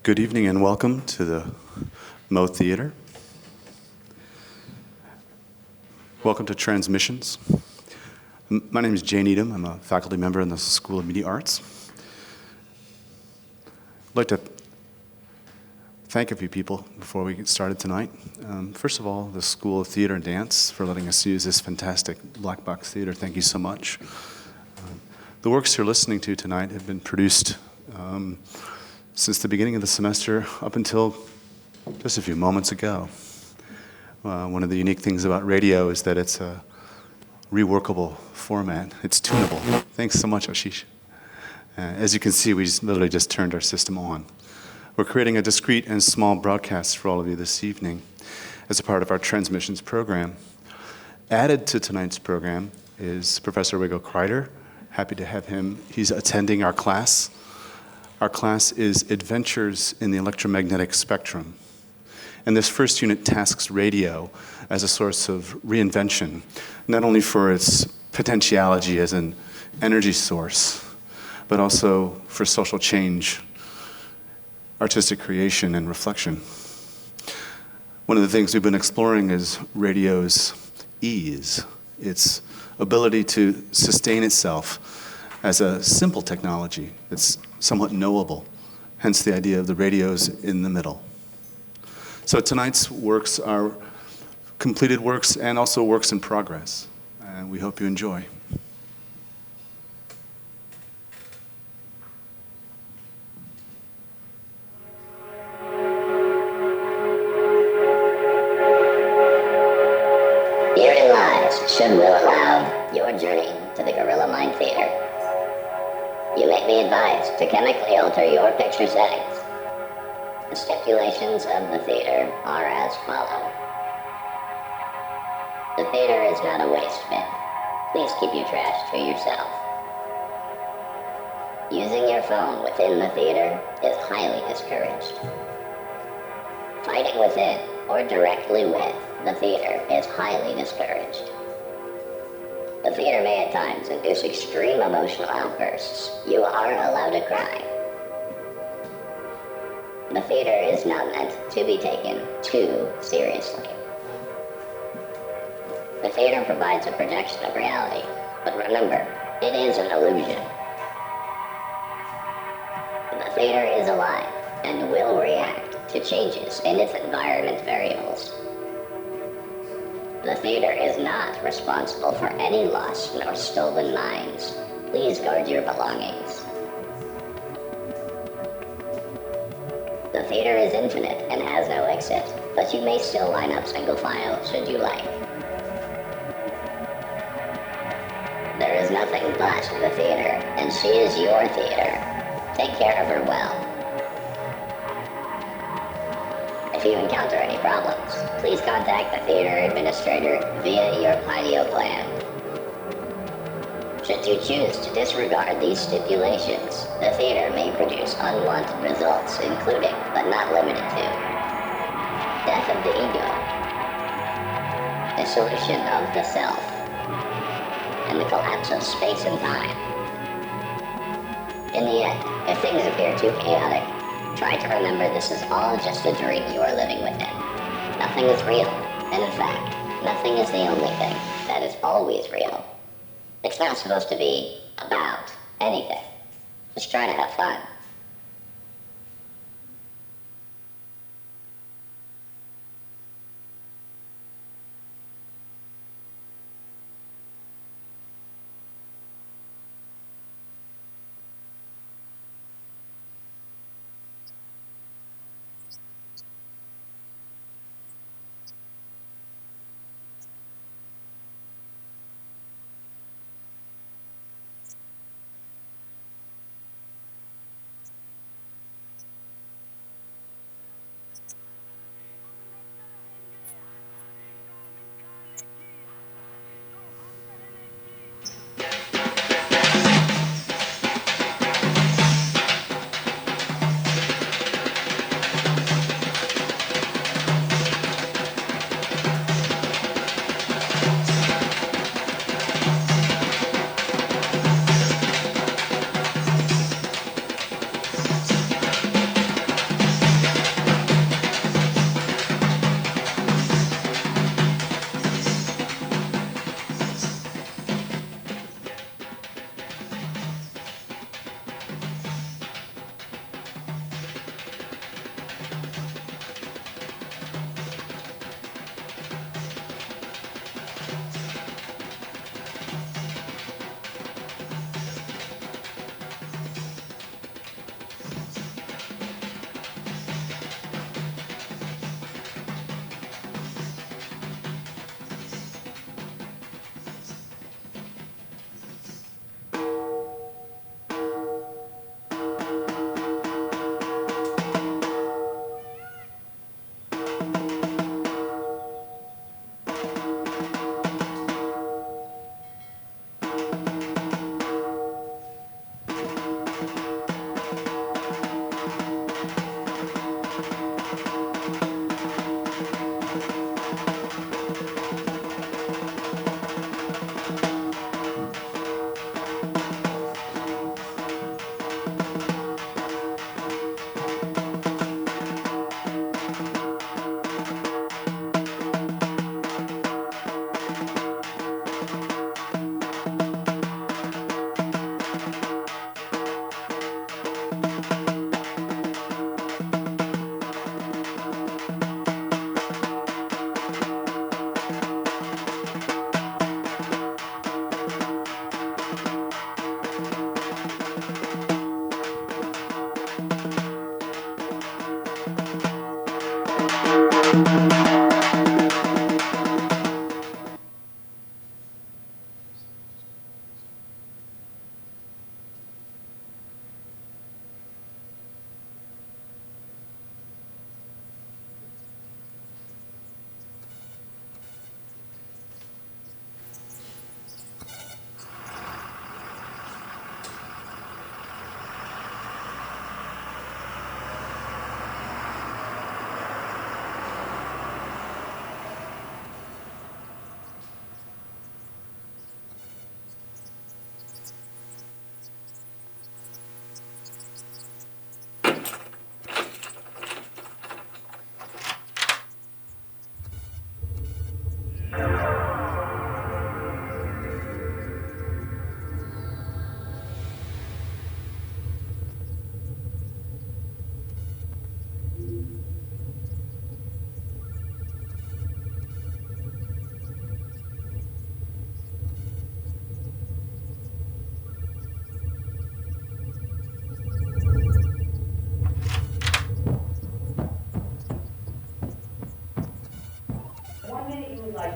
Good evening and welcome to the Mo Theater. Welcome to Transmissions. My name is Needham. I'm a faculty member in the School of Media Arts. I'd like to thank a few people before we get started tonight. First of all, the School of Theater and Dance for letting us use this fantastic black box theater. Thank you so much. The works you're listening to tonight have been produced since the beginning of the semester up until just a few moments ago. One of the unique things about radio is that it's a reworkable format. It's tunable. Thanks so much, Ashish. As you can see, we literally just turned our system on. We're creating a discrete and small broadcast for all of you this evening as a part of our transmissions program. Added to tonight's program is Professor Wago Kreider. Happy to have him. He's attending our class. Our class is Adventures in the Electromagnetic Spectrum. And this first unit tasks radio as a source of reinvention, not only for its potentiality as an energy source, but also for social change, artistic creation, and reflection. One of the things we've been exploring is radio's ease, its ability to sustain itself as a simple technology that's somewhat knowable, hence the idea of the radios in the middle. So tonight's works are completed works and also works in progress, and we hope you enjoy. Herein lies should will allow your journey to the Gorilla Mind Theater. You may be advised to chemically alter your picture settings. The stipulations of the theater are as follow. The theater is not a waste bin. Please keep your trash to yourself. Using your phone within the theater is highly discouraged. Fighting within or directly with the theater is highly discouraged. The theater may at times induce extreme emotional outbursts. You are allowed to cry. The theater is not meant to be taken too seriously. The theater provides a projection of reality, but remember, it is an illusion. The theater is alive and will react to changes in its environment variables. The theater is not responsible for any lost nor stolen minds. Please guard your belongings. The theater is infinite and has no exit, but you may still line up single file should you like. There is nothing but the theater, and she is your theater. Take care of her well. If you encounter any problems, please contact the theater administrator via your Pidio plan. Should you choose to disregard these stipulations, the theater may produce unwanted results, including, but not limited to, death of the ego, dissolution of the self, and the collapse of space and time. In the end, if things appear too chaotic, try to remember this is all just a dream you are living within. Nothing is real, and in fact, nothing is the only thing that is always real. It's not supposed to be about anything. Just try to have fun.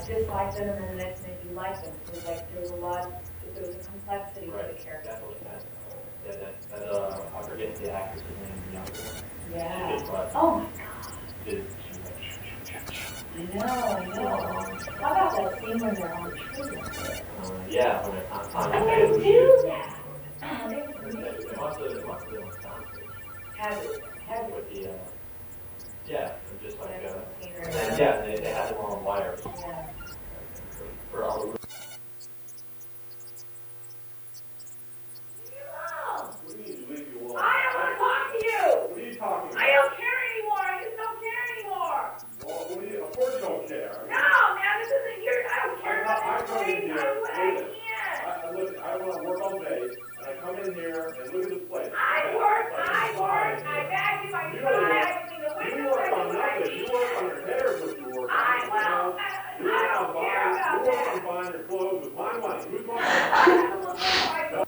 dislike them, and then the next minute you like them. So like there's a lot, there's a complexity to the character. I forget the actress's name. Yeah. Oh my God. I know. How about that scene when they're on the tree? Yeah, when they're on I can do that. It must have been on soundstage. Has it? With the, yeah, just like, Yeah. yeah, they had them on wires. Yeah. For all the. What What do you mean, leave you alone? I don't want to talk to you! What are you talking about? I don't care anymore! I just don't care anymore! Well, what do you, of course you don't care. No, man, this isn't your, I don't care about this place. I do what I can. Listen, I want to work all day, and I come in here and look at this place. I work, I vacuum, I try, I clean the windows, You work on I nothing. You work on your hair is what you work on. I don't care about You work that. on buying your clothes with my money. Who's my money?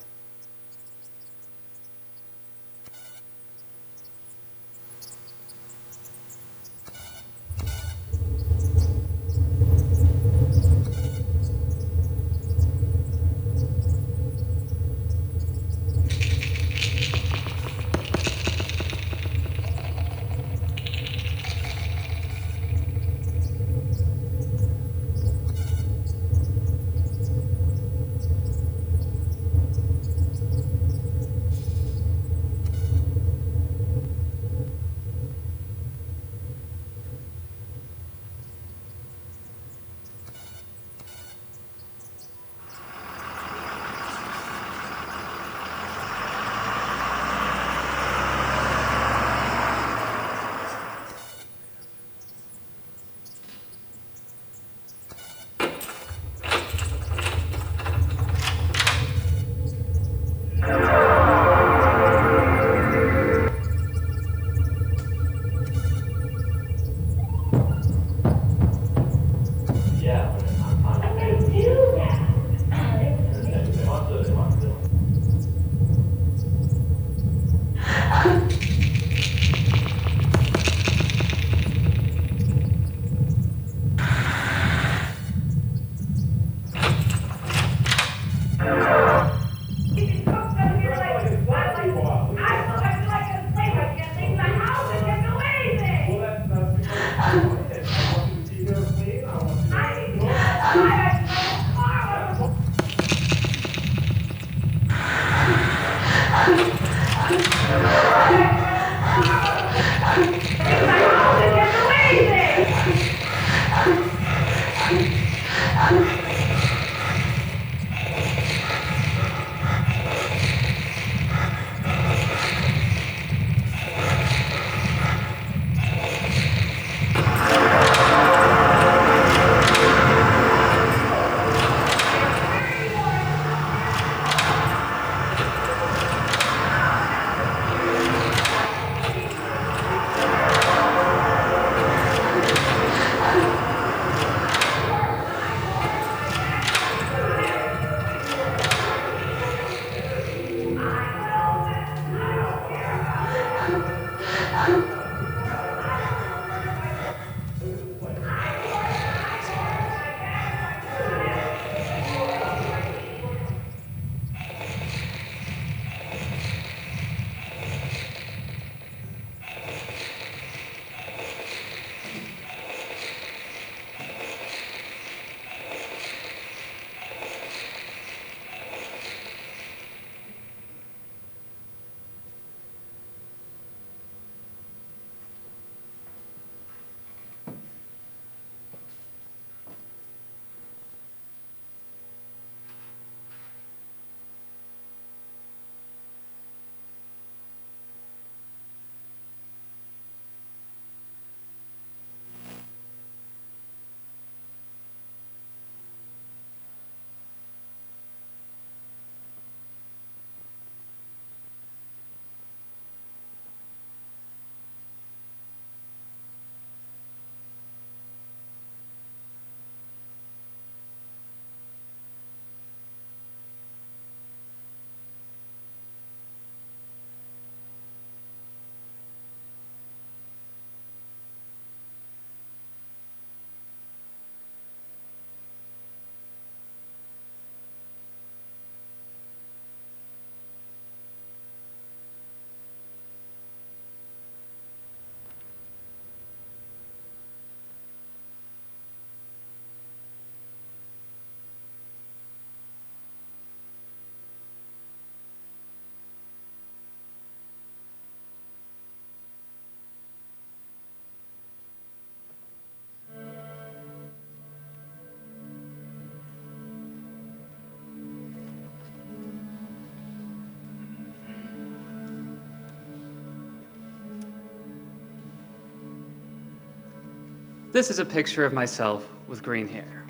This is a picture of myself with green hair.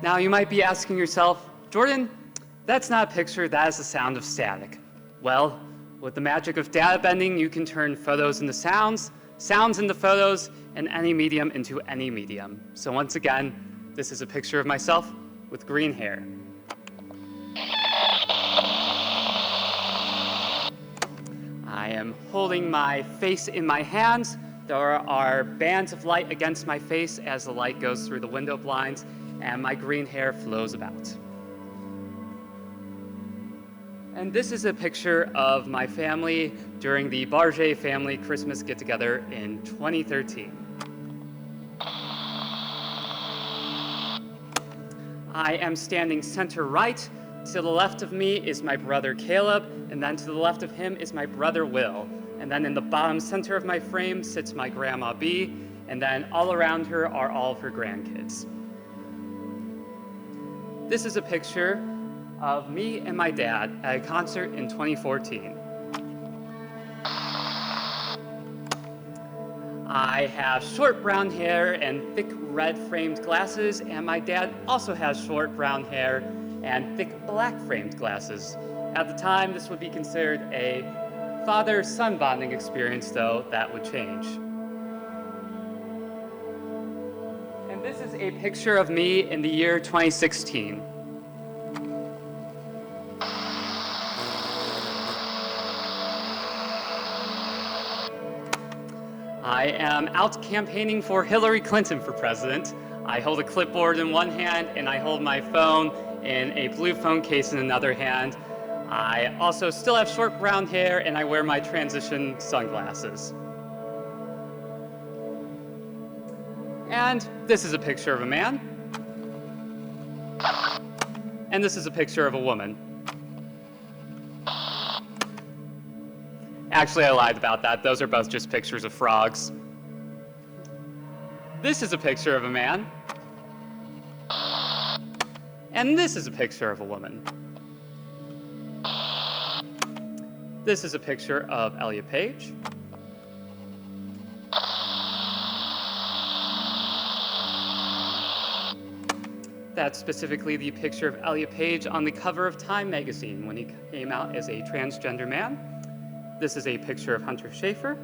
Now you might be asking yourself, Jordan, that's not a picture, that is the sound of static. Well, with the magic of data bending, you can turn photos into sounds, sounds into photos, and any medium into any medium. So once again, this is a picture of myself with green hair. I am holding my face in my hands. There are bands of light against my face as the light goes through the window blinds, and my green hair flows about. And this is a picture of my family during the Bardgett family Christmas get-together in 2013. I am standing center right. To the left of me is my brother Caleb, and then to the left of him is my brother Will. And then in the bottom center of my frame sits my grandma Bee, and then all around her are all of her grandkids. This is a picture of me and my dad at a concert in 2014. I have short brown hair and thick red framed glasses, and my dad also has short brown hair and thick black framed glasses. At the time, this would be considered a father-son bonding experience, though that would change. And this is a picture of me in the year 2016. I am out campaigning for Hillary Clinton for president. I hold a clipboard in one hand and I hold my phone in a blue phone case in another hand. I also still have short brown hair and I wear my transition sunglasses. And this is a picture of a man. And this is a picture of a woman. Actually, I lied about that. Those are both just pictures of frogs. This is a picture of a man. And this is a picture of a woman. This is a picture of Elliot Page. That's specifically the picture of Elliot Page on the cover of Time magazine when he came out as a transgender man. This is a picture of Hunter Schafer.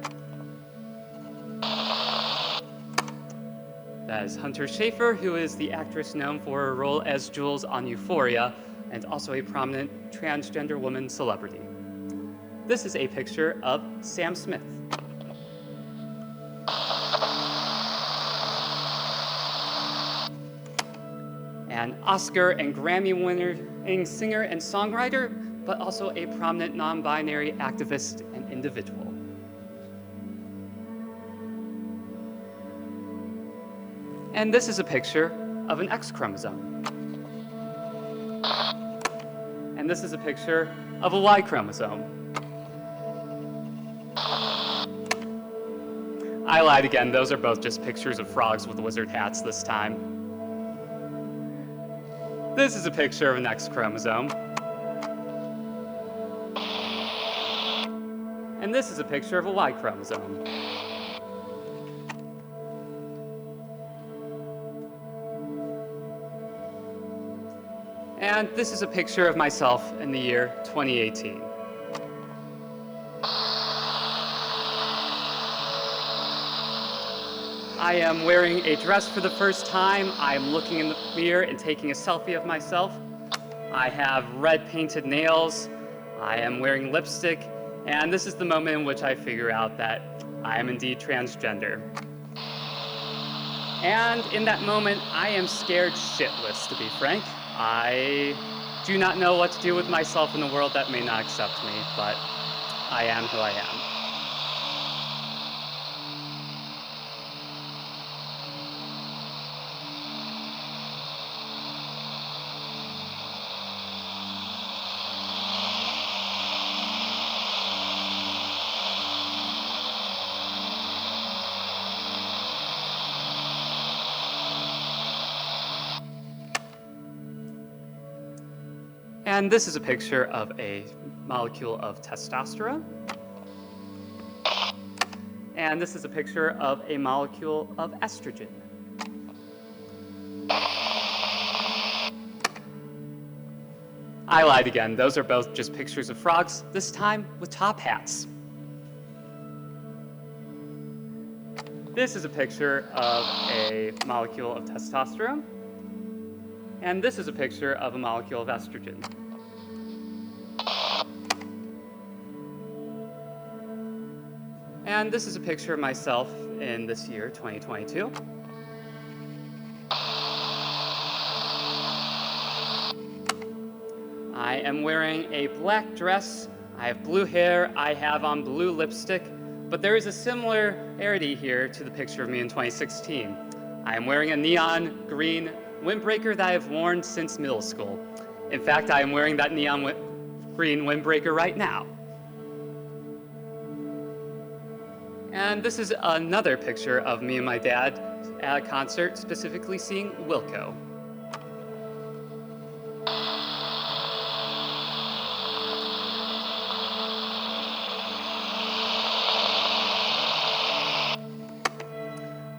That is Hunter Schafer, who is the actress known for her role as Jules on Euphoria, and also a prominent transgender woman celebrity. This is a picture of Sam Smith. An Oscar and Grammy-winning singer and songwriter, but also a prominent non-binary activist and individual. And this is a picture of an X chromosome. And this is a picture of a Y chromosome. I lied again, those are both just pictures of frogs with wizard hats this time. This is a picture of an X chromosome. And this is a picture of a Y chromosome. And this is a picture of myself in the year 2018. I am wearing a dress for the first time. I am looking in the mirror and taking a selfie of myself. I have red painted nails. I am wearing lipstick. And this is the moment in which I figure out that I am indeed transgender. And in that moment, I am scared shitless, to be frank. I do not know what to do with myself in a world that may not accept me, but I am who I am. And this is a picture of a molecule of testosterone. And this is a picture of a molecule of estrogen. I lied again. Those are both just pictures of frogs, this time with top hats. This is a picture of a molecule of testosterone. And this is a picture of a molecule of estrogen. And this is a picture of myself in this year, 2022. I am wearing a black dress. I have blue hair. I have on blue lipstick. But there is a similarity here to the picture of me in 2016. I am wearing a neon green windbreaker that I have worn since middle school. In fact, I am wearing that neon green windbreaker right now. And this is another picture of me and my dad at a concert, specifically seeing Wilco.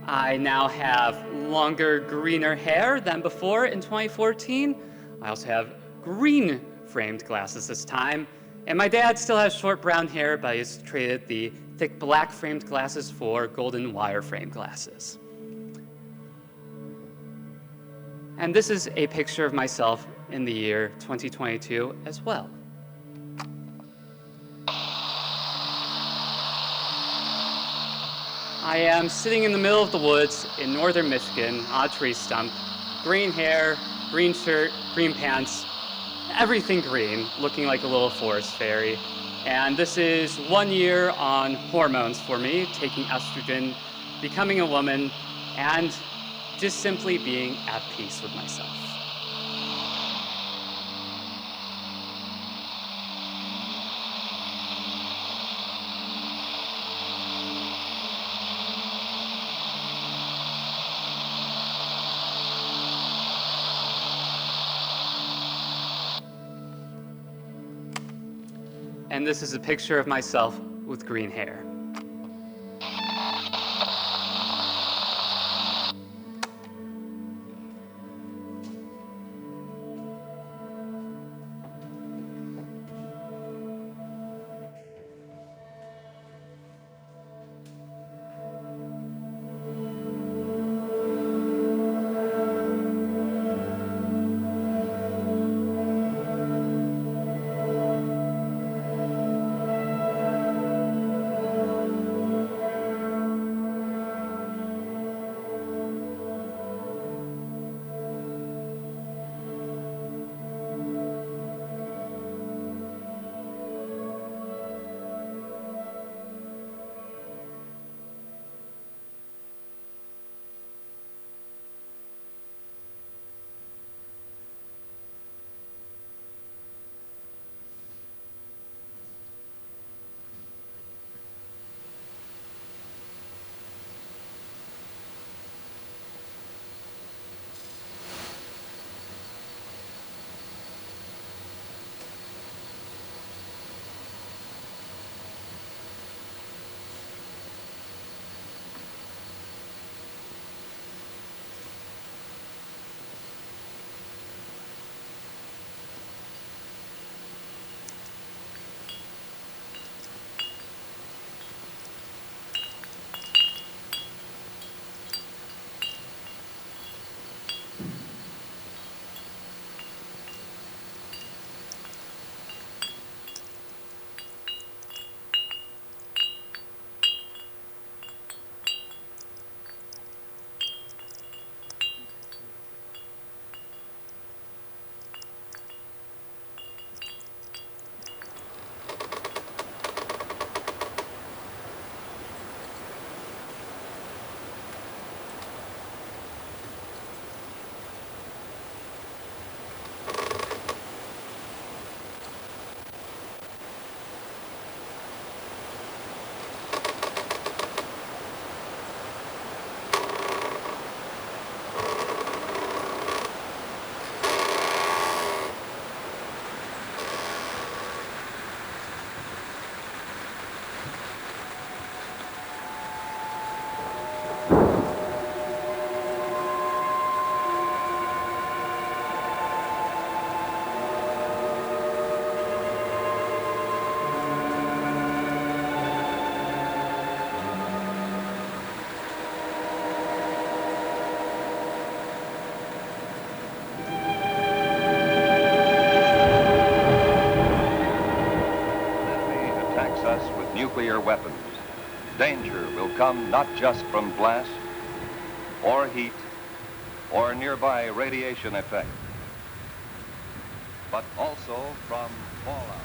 I now have longer, greener hair than before in 2014. I also have green framed glasses this time. And my dad still has short brown hair, but he's traded the thick black framed glasses for golden wire framed glasses. And this is a picture of myself in the year 2022 as well. I am sitting in the middle of the woods in northern Michigan on a tree stump. Green hair, green shirt, green pants, everything green, looking like a little forest fairy. And this is 1 year on hormones for me, taking estrogen, becoming a woman, and just simply being at peace with myself. And this is a picture of myself with green hair. nuclear weapons, danger will come not just from blast or heat or nearby radiation effect, but also from fallout.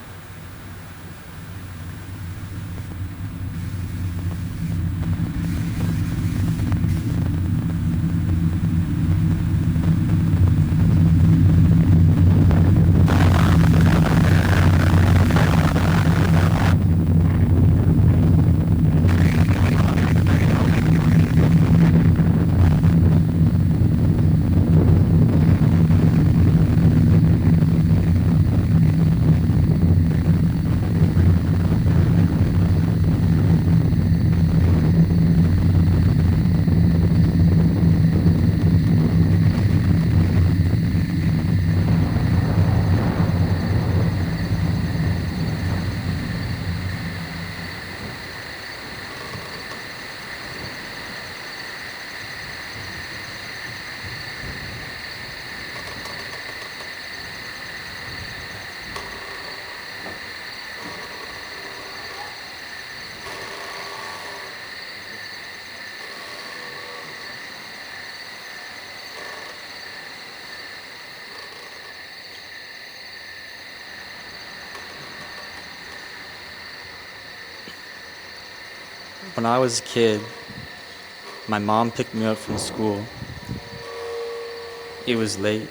When I was a kid, my mom picked me up from school. It was late.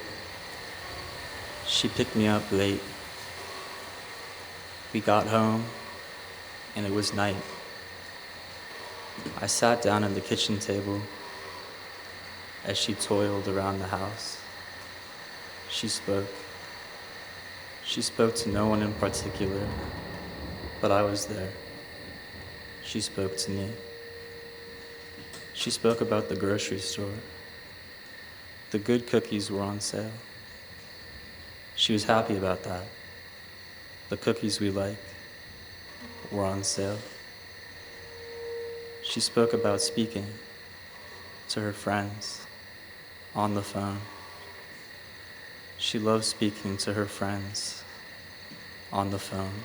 She picked me up late. We got home, and it was night. I sat down at the kitchen table as she toiled around the house. She spoke. She spoke to no one in particular, but I was there. She spoke to me. She spoke about the grocery store. The good cookies were on sale. She was happy about that. The cookies we liked were on sale. She spoke about speaking to her friends on the phone. She loved speaking to her friends on the phone.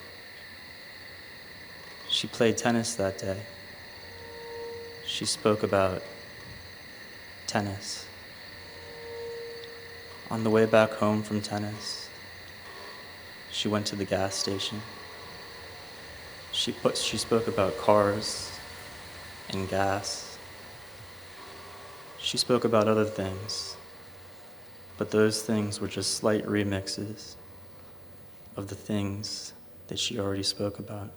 She played tennis that day. She spoke about tennis. On the way back home from tennis, she went to the gas station. She spoke about cars and gas. She spoke about other things, but those things were just slight remixes of the things that she already spoke about.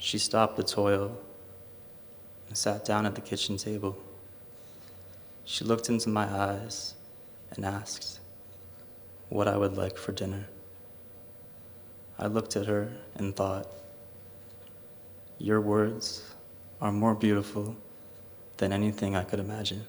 She stopped the toil and sat down at the kitchen table. She looked into my eyes and asked what I would like for dinner. I looked at her and thought, your words are more beautiful than anything I could imagine.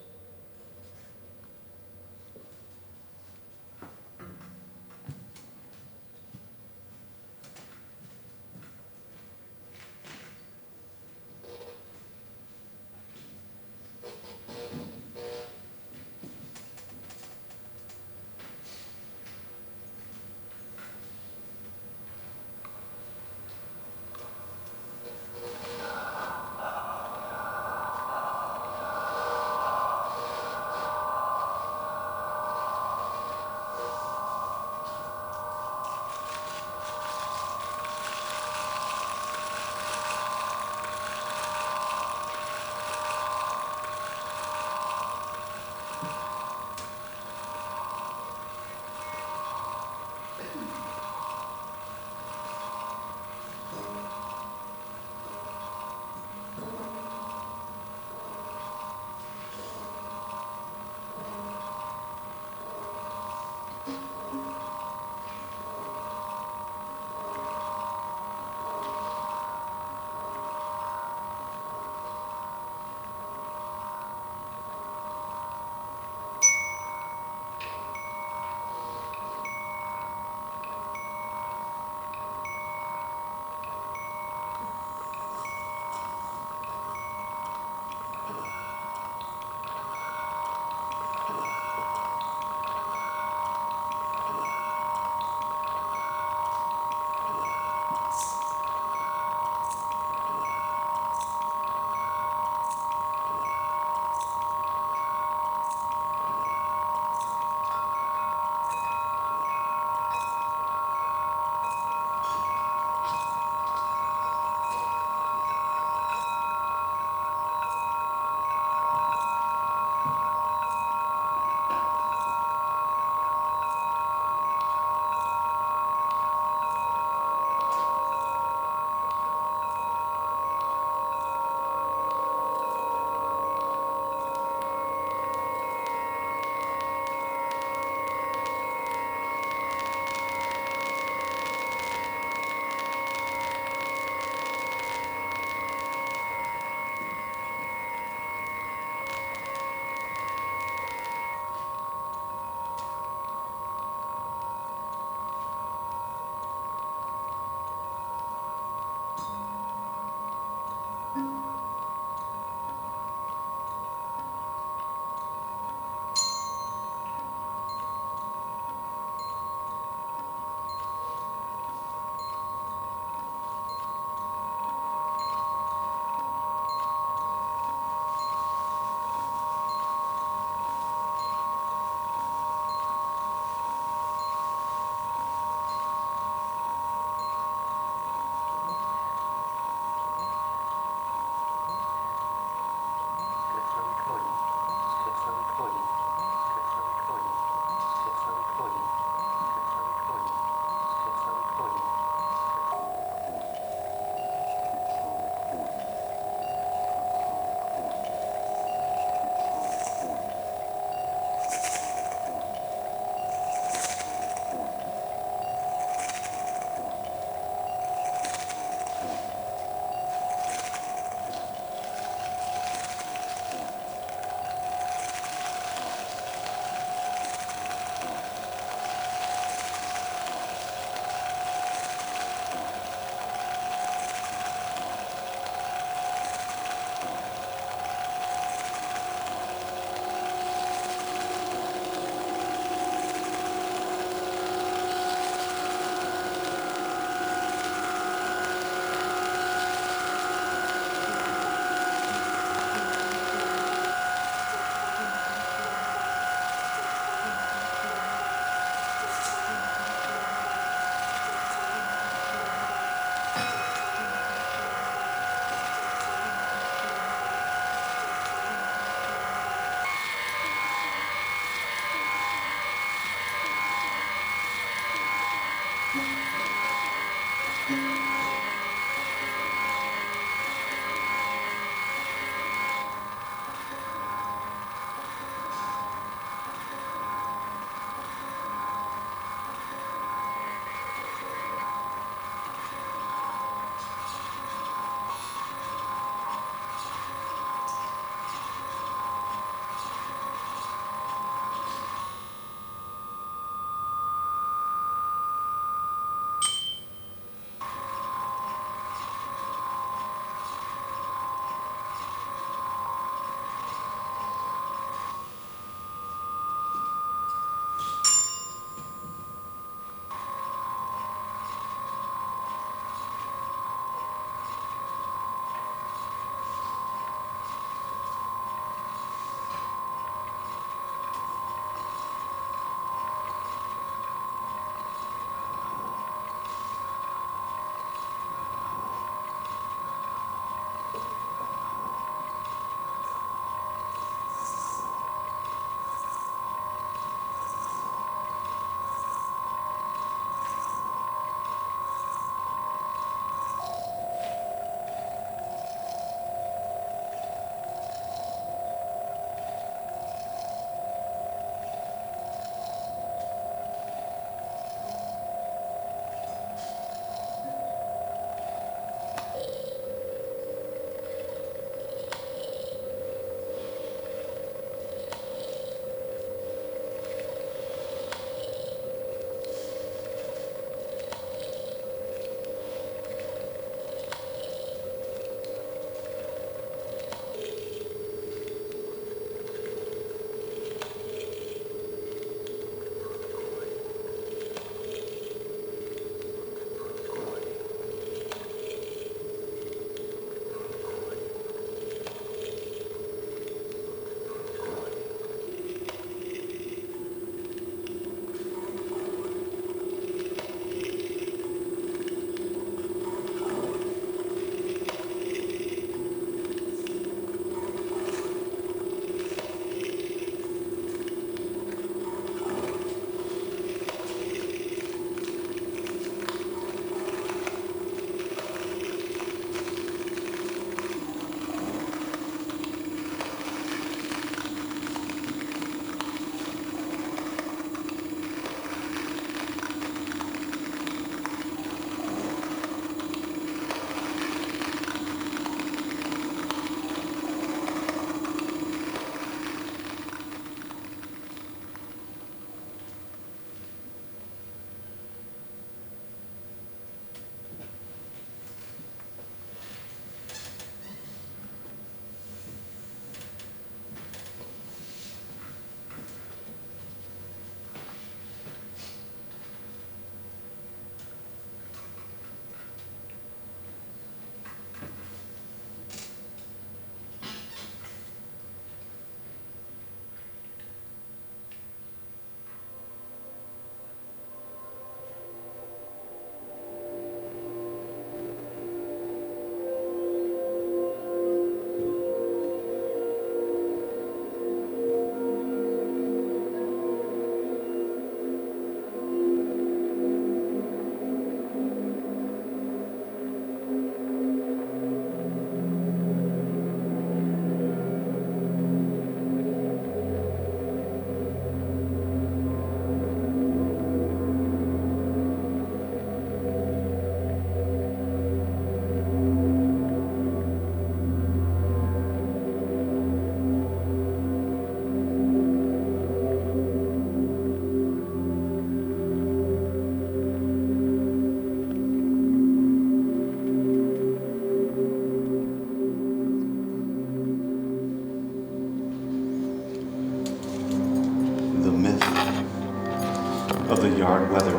of the yard weather.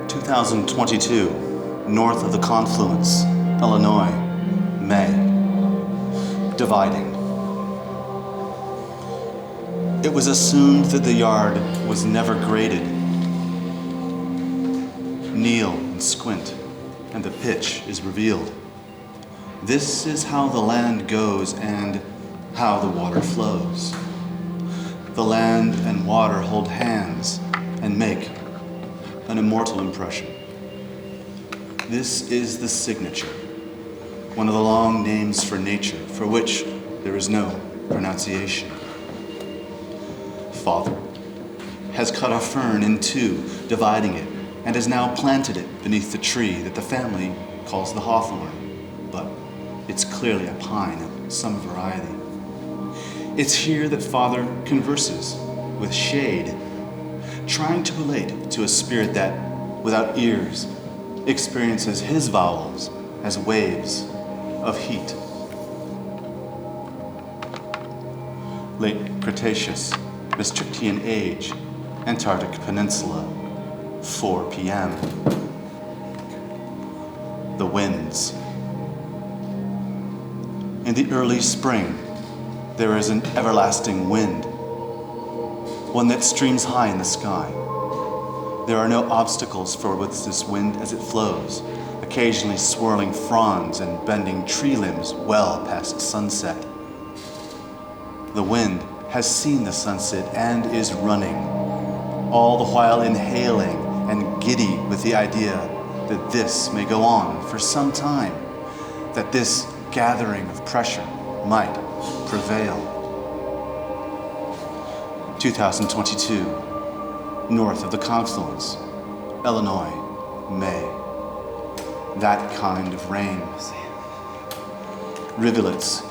(2022), north of the confluence, Illinois, May. Dividing. It was assumed that the yard was never graded. Kneel and squint, and the pitch is revealed. This is how the land goes and how the water flows. The land and water hold hands and make an immortal impression. This is the signature, one of the long names for nature, for which there is no pronunciation. Father has cut a fern in two, dividing it, and has now planted it beneath the tree that the family calls the hawthorn, but it's clearly a pine of some variety. It's here that Father converses with shade, trying to relate to a spirit that, without ears, experiences his vowels as waves of heat. Late Cretaceous, Maastrichtian age, Antarctic Peninsula, 4 p.m. The winds. In the early spring, there is an everlasting wind, one that streams high in the sky. There are no obstacles for with this wind as it flows, occasionally swirling fronds and bending tree limbs well past sunset. The wind has seen the sunset and is running, all the while inhaling and giddy with the idea that this may go on for some time, that this gathering of pressure might prevail. 2022, north of the confluence, Illinois, May. That kind of rain. Rivulets.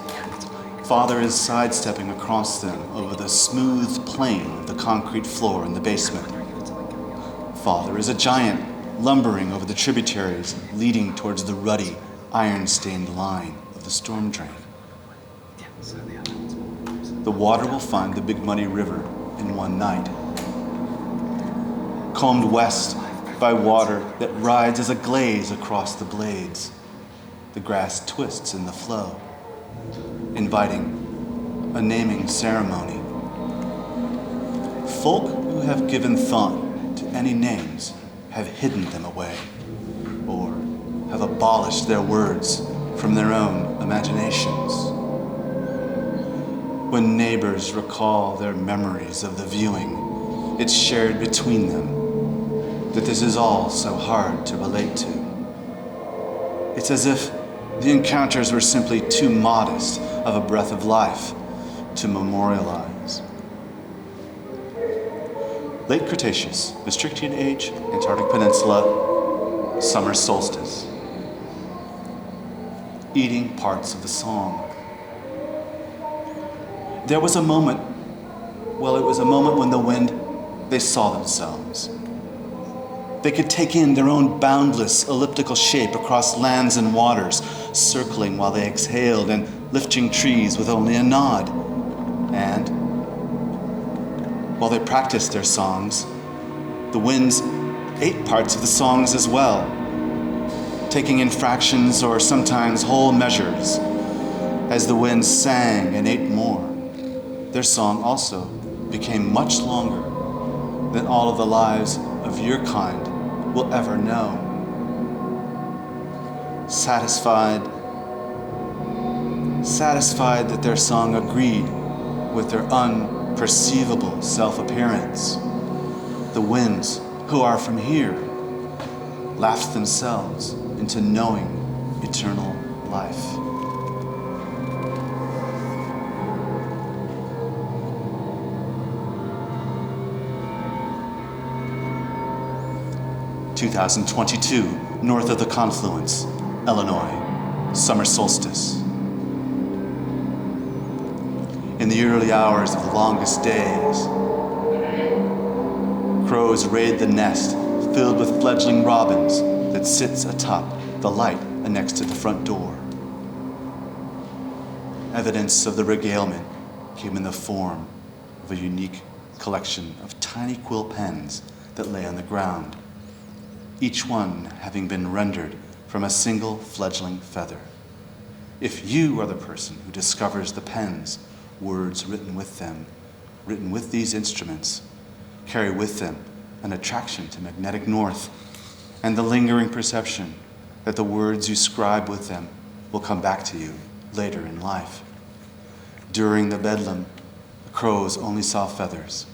Father is sidestepping across them over the smooth plane of the concrete floor in the basement. Father is a giant lumbering over the tributaries leading towards the ruddy, iron-stained line of the storm drain. The water will find the Big Muddy River in one night. Combed west by water that rides as a glaze across the blades, the grass twists in the flow, inviting a naming ceremony. Folk who have given thought to any names have hidden them away, or have abolished their words from their own imaginations. When neighbors recall their memories of the viewing, it's shared between them that this is all so hard to relate to. It's as if the encounters were simply too modest of a breath of life to memorialize. Late Cretaceous, Maastrichtian age, Antarctic Peninsula, summer solstice. Eating parts of the song. There was a moment, it was a moment when the wind, they saw themselves. They could take in their own boundless elliptical shape across lands and waters, circling while they exhaled and lifting trees with only a nod. And while they practiced their songs, the winds ate parts of the songs as well, taking in fractions or sometimes whole measures. As the winds sang and ate more, their song also became much longer than all of the lives of your kind will ever know. Satisfied that their song agreed with their unperceivable self-appearance, the winds who are from here laughed themselves into knowing eternal life. (2022), north of the confluence, Illinois, summer solstice. In the early hours of the longest days, crows raid the nest filled with fledgling robins that sits atop the light next to the front door. Evidence of the regalement came in the form of a unique collection of tiny quill pens that lay on the ground, each one having been rendered from a single fledgling feather. If you are the person who discovers the pens, words written with them, written with these instruments, carry with them an attraction to magnetic north and the lingering perception that the words you scribe with them will come back to you later in life. During the bedlam, the crows only saw feathers.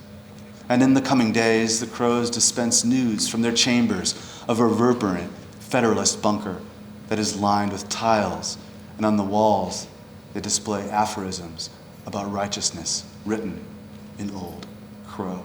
And in the coming days, the crows dispense news from their chambers, a reverberant Federalist bunker that is lined with tiles, and on the walls they display aphorisms about righteousness written in Old Crow.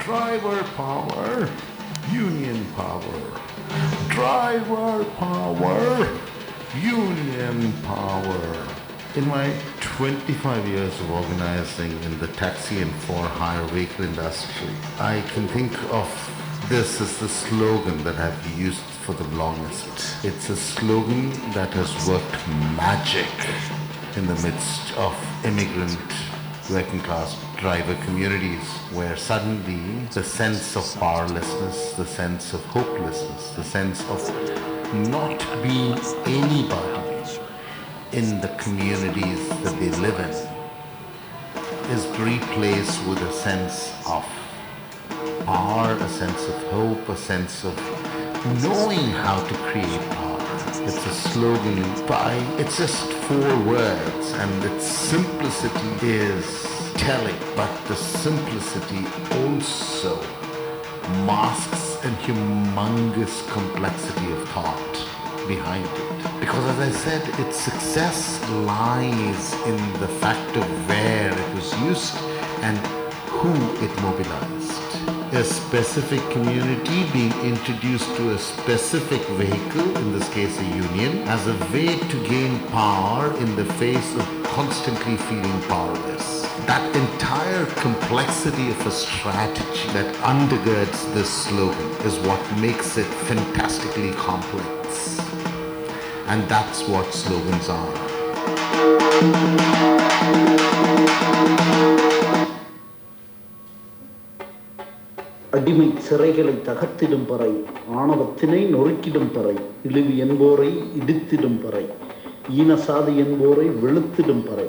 Driver power, union power. Driver power, union power. In my 25 years of organizing in the taxi and for-hire vehicle industry, I can think of this as the slogan that I've used for the longest. It's a slogan that has worked magic in the midst of immigrant working class driver communities, where suddenly the sense of powerlessness, the sense of hopelessness, the sense of not being anybody in the communities that they live in is replaced with a sense of power, a sense of hope, a sense of knowing how to create power. It's a slogan it's just 4 words, and its simplicity is telling, but the simplicity also masks a humongous complexity of thought behind it. Because as I said, its success lies in the fact of where it was used and who it mobilized. A specific community being introduced to a specific vehicle, in this case a union, as a way to gain power in the face of constantly feeling powerless. That entire complexity of a strategy that undergirds this slogan is what makes it fantastically complex. And that's what slogans are. அடிமை சிறைகளை தகர்த்திடும் பறை, ஆணவத்தினை நொறுக்கிடும் பறை, இழிவு என்போரை இடித்திடும் பறை, ஈனசாதி என்போரை வெளுத்திடும் பறை,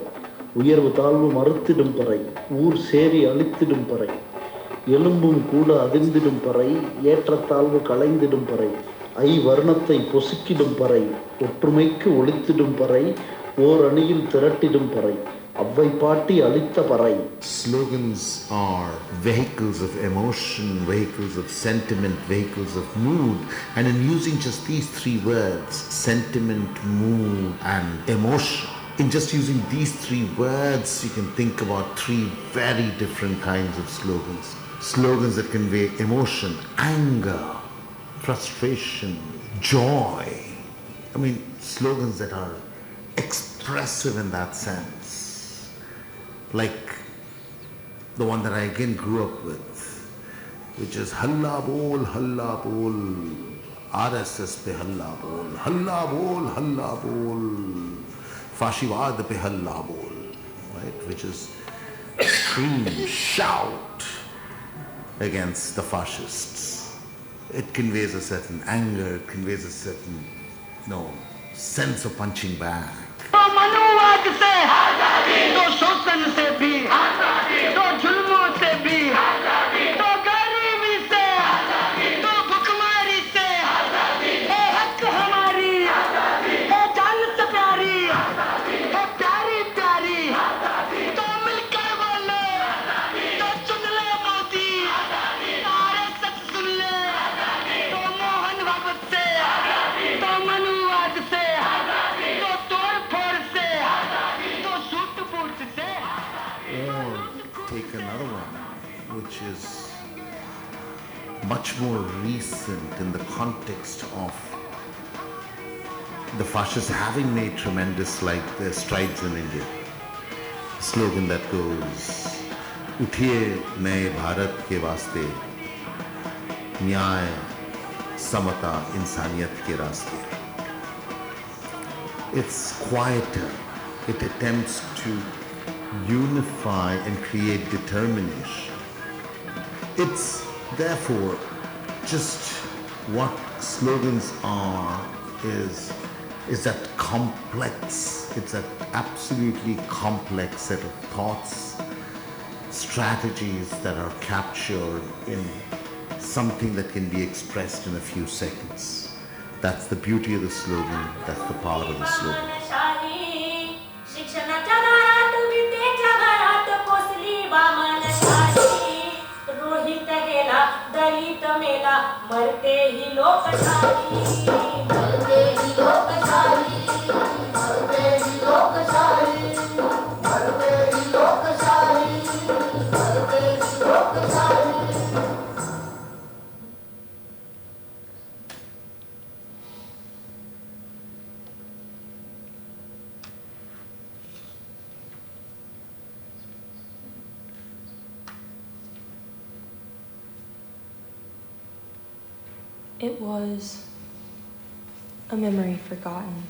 உயர்வு தாழ்வு மறுத்திடும் பறை, ஊர் சேரி அழித்திடும் பறை, எலும்பும் கூட அதிர்ந்திடும் பறை, ஏற்றத்தாழ்வு களைந்திடும் பறை, ஐவர்ணத்தை பொசுக்கிடும் பறை, ஒற்றுமைக்கு ஒளித்திடும் பறை, ஓர் அணியில் திரட்டிடும் பறை, அவ்வை பாட்டி அளித்த பறை. Slogans are vehicles of emotion, vehicles of sentiment, vehicles of mood. And in using just these 3 words, sentiment, mood, and emotion, in just using these 3 words, you can think about 3 very different kinds of slogans. Slogans that convey emotion, anger, frustration, joy. I mean, slogans that are expressive in that sense. Like the one that I again grew up with, which is Halla bol, RSS pe Halla bol, Fashiwad pe Halla bol, right? Which is scream, shout, against the fascists. It conveys a certain anger, it conveys a certain, sense of punching back. तो मनुवाद से तो शोषण से भी तो जुल्मों से भी तो गरीबी से तो भुखमरी से है हक हमारी है जान से प्यारी है प्यारी प्यारी तो मिलकर बोलो तो चुन ले मोदी सारे सच सुन ले तो मोहन भगत से तो मनुवाद से तो तोड़ फोड़ से तो सूट बूट से Or take another one, which is much more recent in the context of the fascists having made tremendous strides in India. A slogan that goes, "Uthiye naye Bharat ke vaste, न्याय, समता, इंसानियत के रास्ते." It's quieter. It attempts to unify and create determination. It's therefore just what slogans are is that complex, it's that absolutely complex set of thoughts, strategies that are captured in something that can be expressed in a few seconds. That's the beauty of the slogan, that's the power of the slogan. मरते ही लोकशाही मरते ही लोकशाही मरते ही लोकशाही मरते ही लोकशाही मरते ही लोकशाही. It was a memory forgotten,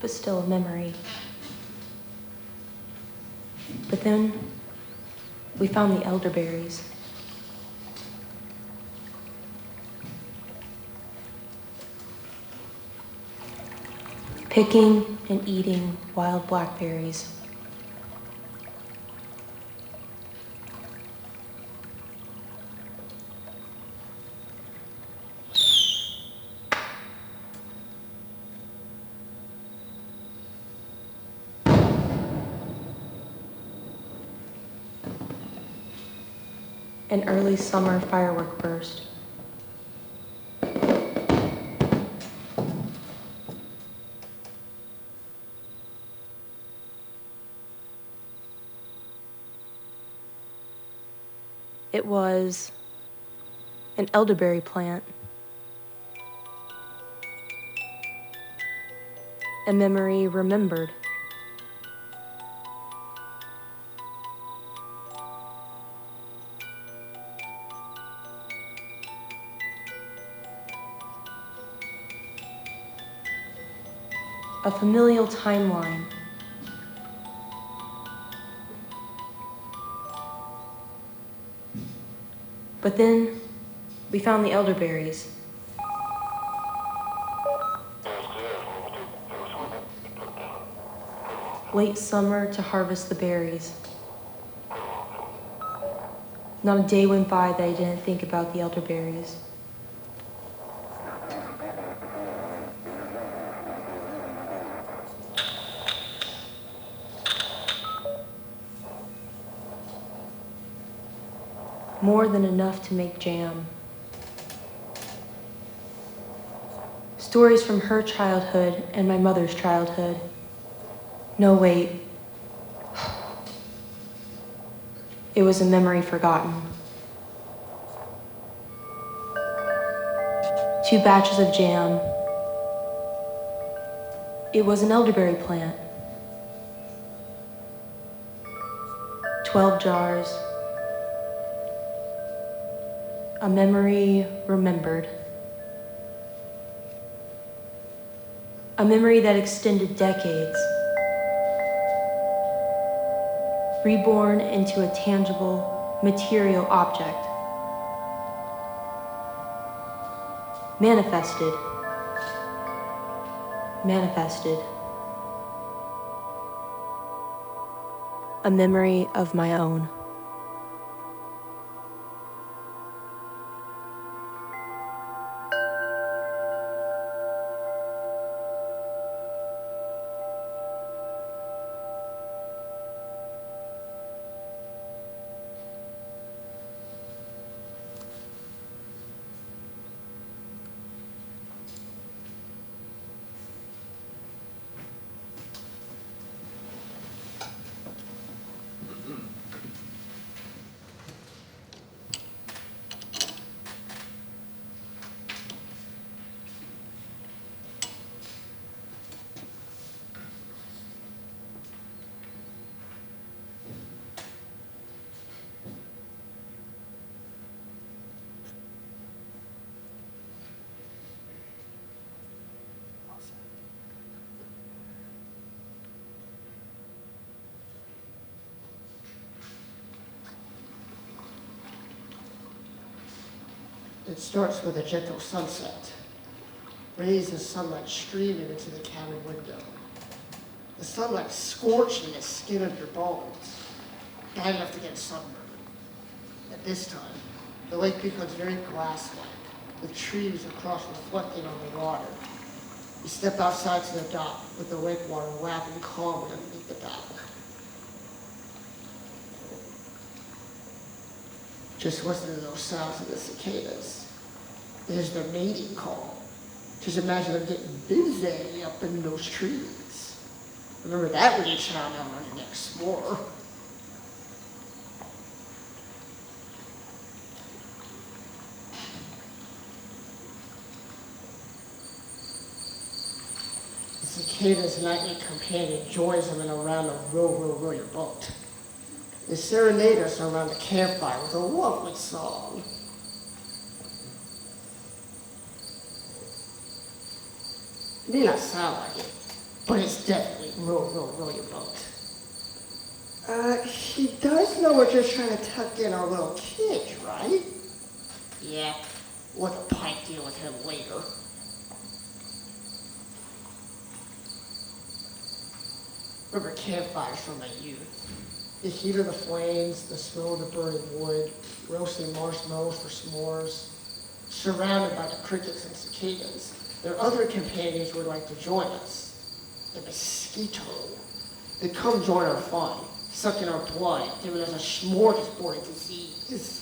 but still a memory. But then we found the elderberries. Picking and eating wild blackberries. An early summer firework burst. It was an elderberry plant. A memory remembered. A familial timeline. But then we found the elderberries. Late summer to harvest the berries. Not a day went by that I didn't think about the elderberries. More than enough to make jam. Stories from her childhood and my mother's childhood. No, wait. It was a memory forgotten. 2 batches of jam. It was an elderberry plant. 12 jars. A memory remembered. A memory that extended decades. reborn into a tangible, material object. Manifested. Manifested. A memory of my own. It starts with a gentle sunset, rays of sunlight streaming into the cabin window. The sunlight scorching the skin of your bones, bad enough to get sunburned. At this time, the lake becomes very glass-like, with trees across reflecting on the water. You step outside to the dock, with the lake water lapping calmly underneath the dock. Just listen to those sounds of the cicadas. It is their mating call. Just imagine them getting busy up in those trees. Remember that when you chime out on your next explore. The cicada's nightly companion joins them in a round of row your boat. They serenade us around the campfire with a lovely song. It may not sound like it, but it's definitely row your boat. He does know we're just trying to tuck in our little kids, right? Yeah, we'll have a pipe deal with him later. Remember campfires from my youth. The heat of the flames, the smell of the burning wood, roasting marshmallows for s'mores, surrounded by the crickets and cicadas. Their other companions would like to join us. The mosquito. They come join our fun, sucking our blood, giving us a smorgasbord of disease.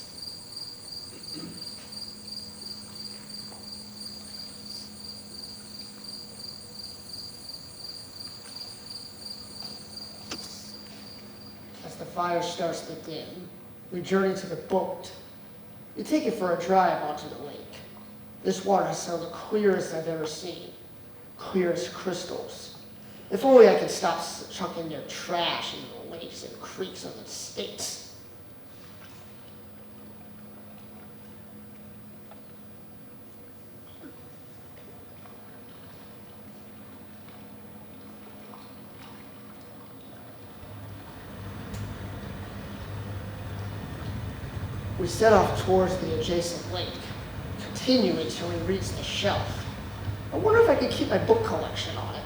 As the fire starts to dim, we journey to the boat. We take it for a drive onto the lake. This water has sounded the clearest I've ever seen. Clear as crystals. If only I could stop chucking their trash into the lakes and creeks of the States. We set off towards the adjacent lake, continuing till we reach the shelf. I wonder if I could keep my book collection on it.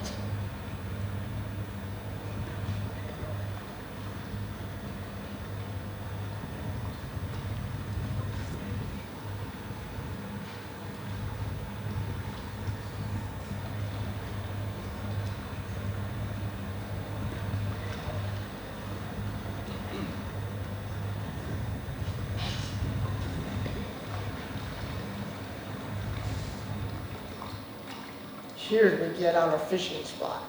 Here we get on our fishing spot.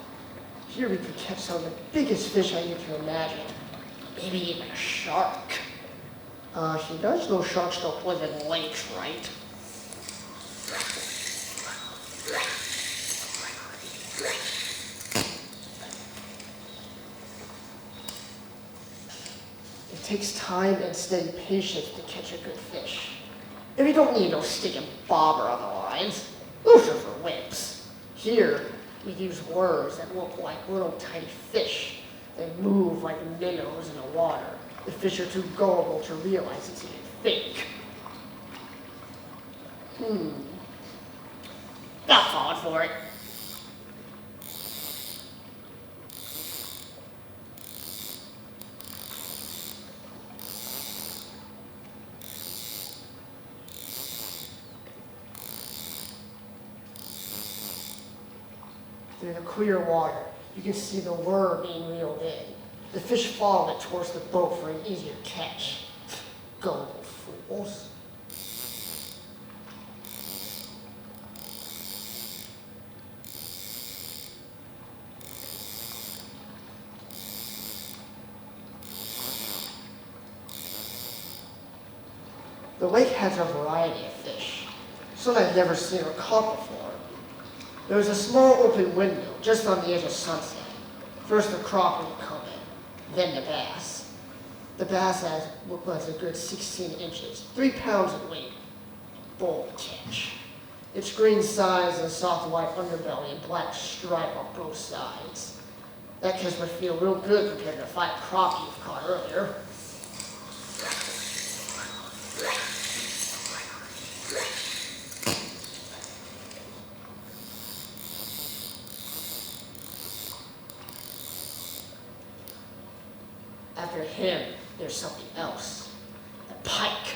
Here we can catch some of the biggest fish I can imagine. Maybe even a shark. He does know sharks don't live in lakes, right? It takes time and steady patience to catch a good fish. And we don't need no stinking bobber on the lines. Those are for wimps. Here, we use lures that look like little tiny fish, They move like minnows in the water. The fish are too gullible to realize it's even fake. Not falling for it. Through the clear water, you can see the lure being reeled in. The fish follow it towards the boat for an easier catch. Gullible fools. The lake has a variety of fish, some I've never seen or caught before. There was a small open window just on the edge of sunset. First the crappie would come in, then the bass. The bass was a good 16 inches, 3 pounds in weight. Bold catch. Its green sides and soft white underbelly and black stripe on both sides. That catch would feel real good compared to the 5 crappie you've caught earlier. After him, there's something else. The pike.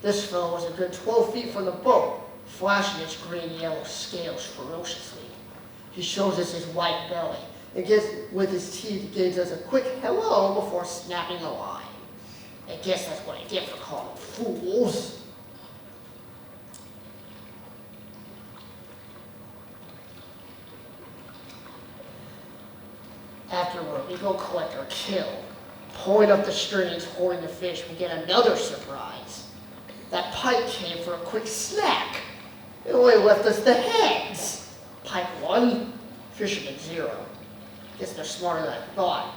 This fellow was a good 12 feet from the boat, flashing its green-yellow scales ferociously. He shows us his white belly and gets with his teeth gives us a quick hello before snapping the line. I guess that's what I get for calling them fools. Afterward, we go collect our kill. Pulling up the strings, holding the fish, we get another surprise. That pike came for a quick snack. It only left us the heads. Pike 1, fisherman 0. Guess they're smarter than I thought.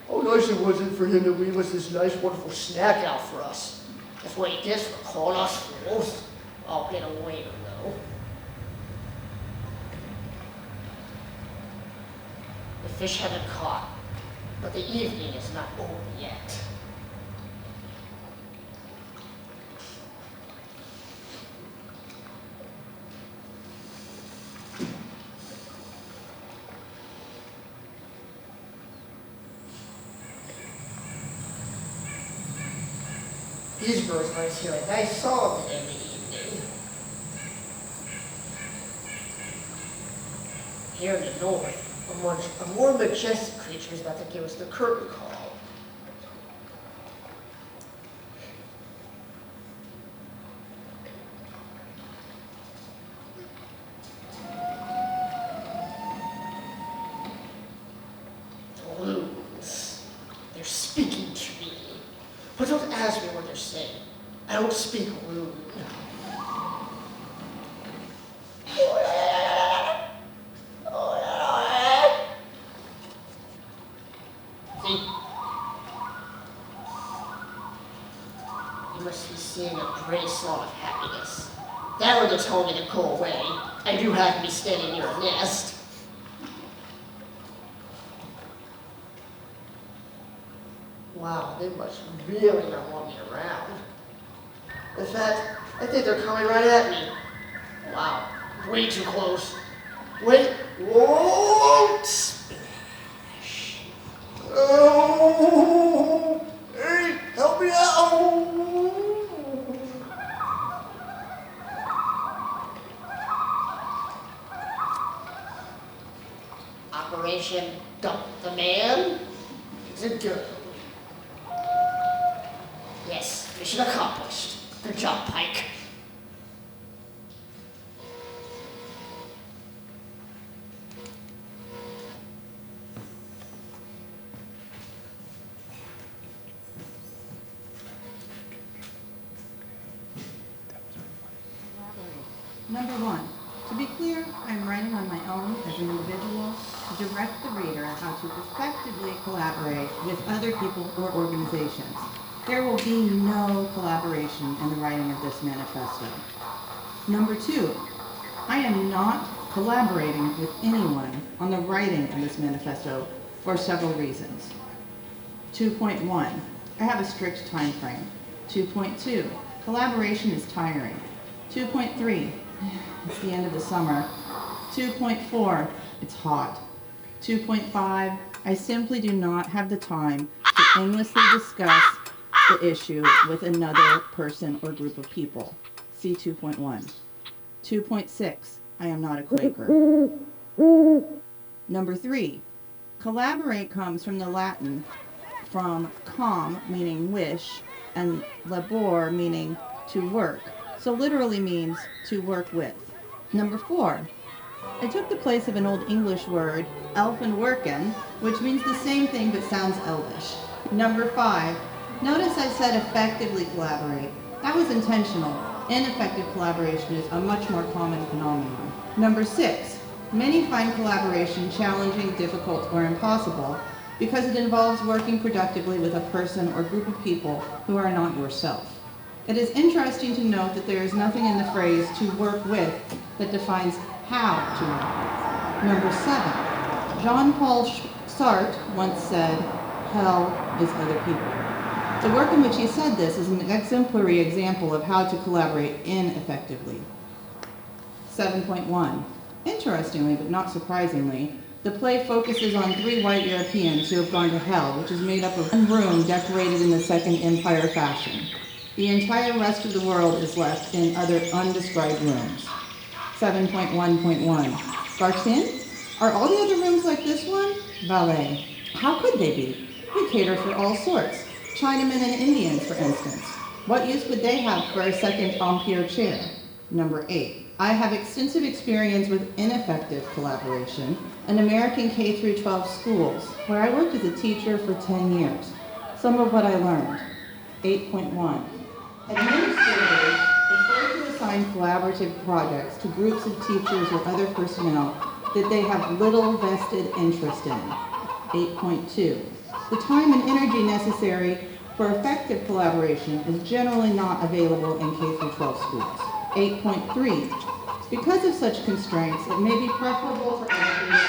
How nice it wasn't for him to leave us this nice, wonderful snack out for us. That's what he gets for calling us fools. I'll get a waiver, though. The fish have been caught. But the evening is not over yet. These birds might hear a nice song in the evening. Here in the north, a more majestic creature is about to give us the curtain call. Loons. They're speaking to me. But don't ask me what they're saying. I don't speak loon. Song of happiness. That would have told me to go away. I do have to be standing near a nest. Wow, they must really not want me around. In fact, I think they're coming right at me. Wow, way too close. Wait, whoa! Splash. Oh! Hey, help me out! Operation Dump the Man is a go. Yes, mission accomplished. Good job, Pike. Number 1. To be clear, I'm writing on my own as an individual to direct the reader how to effectively collaborate with other people or organizations. There will be no collaboration in the writing of this manifesto. Number 2, I am not collaborating with anyone on the writing of this manifesto for several reasons. 2.1, I have a strict time frame. 2.2, collaboration is tiring. 2.3, it's the end of the summer. 2.4, it's hot. 2.5, I simply do not have the time to endlessly discuss the issue with another person or group of people. See 2.1. 2.6, I am not a Quaker. Number 3, collaborate comes from the Latin from com, meaning wish, and labor, meaning to work. So literally means to work with. Number 4, I took the place of an old English word, elfenwerken, which means the same thing but sounds elvish. Number 5, notice I said effectively collaborate. That was intentional. Ineffective collaboration is a much more common phenomenon. Number 6, many find collaboration challenging, difficult, or impossible because it involves working productively with a person or group of people who are not yourself. It is interesting to note that there is nothing in the phrase to work with that defines how to work with. Number 7, Jean-Paul Sartre once said, hell is other people. The work in which he said this is an exemplary example of how to collaborate ineffectively. 7.1, interestingly but not surprisingly, the play focuses on 3 white Europeans who have gone to hell, which is made up of one room decorated in the Second Empire fashion. The entire rest of the world is left in other undescribed rooms. 7.1.1, Garcin? Are all the other rooms like this one? Valet. How could they be? We cater for all sorts. Chinamen and Indians, for instance. What use would they have for a second Empire chair? Number 8. I have extensive experience with ineffective collaboration in American K-12 schools, where I worked as a teacher for 10 years. Some of what I learned. 8.1. Administrators prefer to assign collaborative projects to groups of teachers or other personnel that they have little vested interest in. 8.2. The time and energy necessary for effective collaboration is generally not available in K-12 schools. 8.3. Because of such constraints, it may be preferable for educators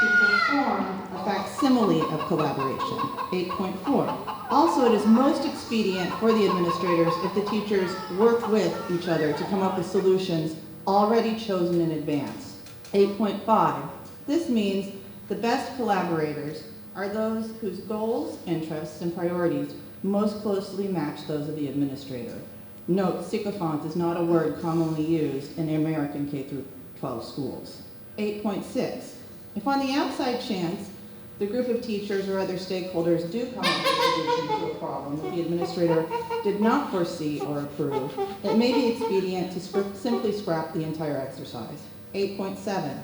to perform a facsimile of collaboration. 8.4. Also, it is most expedient for the administrators if the teachers work with each other to come up with solutions already chosen in advance. 8.5. This means the best collaborators are those whose goals, interests, and priorities most closely match those of the administrator. Note, sycophant is not a word commonly used in American K-12 schools. 8.6. If on the outside chance the group of teachers or other stakeholders do come up with a solution to a problem that the administrator did not foresee or approve, it may be expedient to simply scrap the entire exercise. 8.7.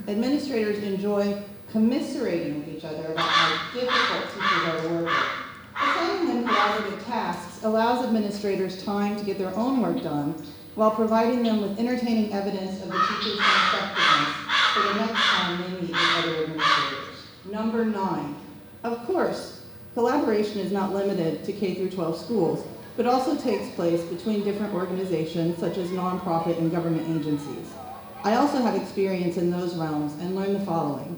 Administrators enjoy commiserating with each other about how difficult teachers are to work with. Assigning them collaborative tasks allows administrators time to get their own work done while providing them with entertaining evidence of the teacher's ineffectiveness for the next time they meet with other administrators. Number 9. Of course, collaboration is not limited to K-12 schools, but also takes place between different organizations such as nonprofit and government agencies. I also have experience in those realms and learned the following.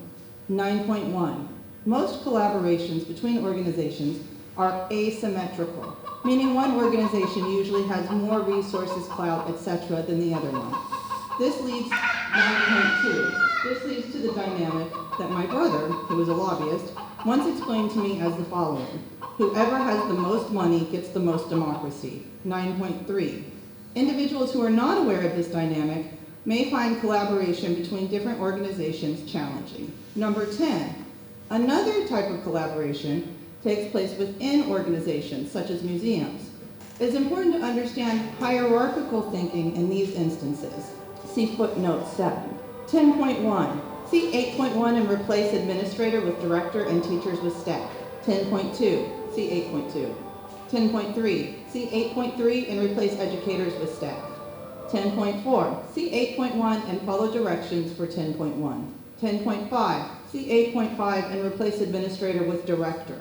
9.1. Most collaborations between organizations are asymmetrical, meaning one organization usually has more resources, clout, etc. than the other one. This leads 9.2. This leads to the dynamic that my brother, who is a lobbyist, once explained to me as the following. Whoever has the most money gets the most democracy. 9.3. Individuals who are not aware of this dynamic may find collaboration between different organizations challenging. Number 10. Another type of collaboration takes place within organizations, such as museums. It is important to understand hierarchical thinking in these instances. See footnote 7. 10.1. See 8.1 and replace administrator with director and teachers with staff. 10.2. See 8.2. 10.3. See 8.3 and replace educators with staff. 10.4. See 8.1 and follow directions for 10.1. 10.5. See 8.5 and replace administrator with director.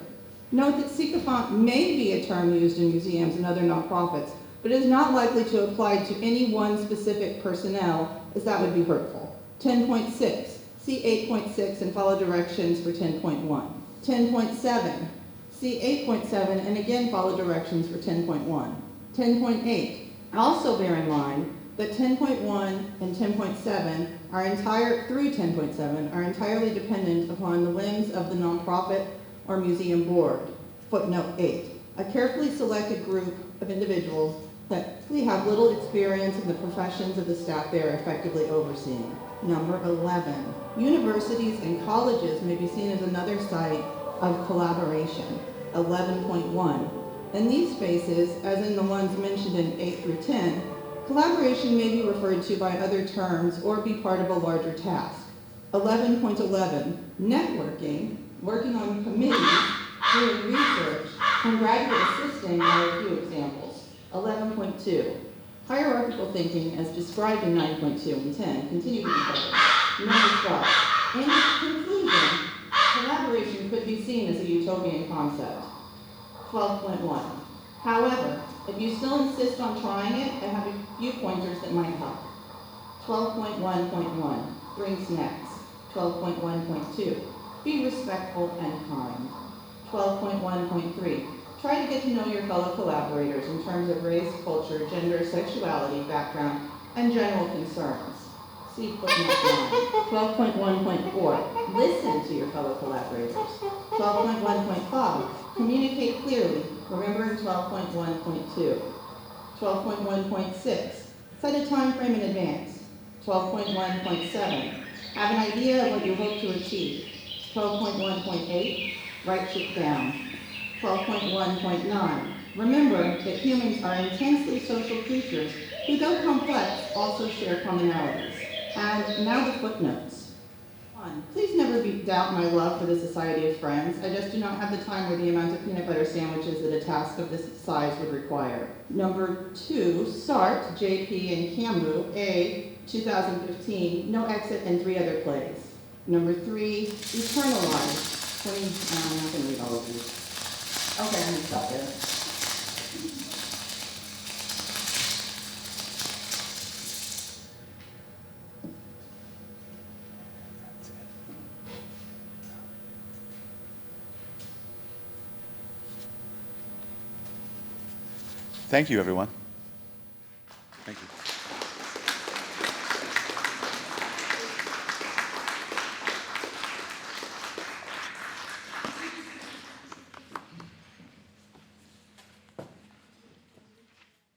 Note that sycophant may be a term used in museums and other nonprofits, but is not likely to apply to any one specific personnel, as that would be hurtful. 10.6. See 8.6 and follow directions for 10.1. 10.7, see 8.7 and again follow directions for 10.1. 10.8, also bear in mind that 10.1 and 10.7 through 10.7 are entirely dependent upon the whims of the nonprofit or museum board. Footnote 8, a carefully selected group of individuals that really have little experience in the professions of the staff they are effectively overseeing. Number 11, universities and colleges may be seen as another site of collaboration. 11.1, in these spaces, as in the ones mentioned in 8 through 10, collaboration may be referred to by other terms or be part of a larger task. 11.11, networking, working on committees, doing research, and graduate assisting are a few examples. 11.2, hierarchical thinking as described in 9.2 and 10 continue to be covered. Number 12, in conclusion, collaboration could be seen as a utopian concept. 12.1, however, if you still insist on trying it, I have a few pointers that might help. 12.1.1, bring snacks. 12.1.2, be respectful and kind. 12.1.3, try to get to know your fellow collaborators in terms of race, culture, gender, sexuality, background, and general concerns. See footnote 9. 12.1.4, listen to your fellow collaborators. 12.1.5, communicate clearly, remembering 12.1.2. 12.1.6, set a time frame in advance. 12.1.7, have an idea of what you hope to achieve. 12.1.8, write shit down. 12.1.9, remember that humans are intensely social creatures who, though complex, also share commonalities. And now the footnotes. 1, please never doubt my love for the Society of Friends. I just do not have the time or the amount of peanut butter sandwiches that a task of this size would require. Number 2, SART, JP and Cambu, A, 2015, No Exit and 3 other plays. Number 3, Eternalize, I'm not going to read all of these. Okay, I'm going to stop there. Thank you, everyone. Thank you.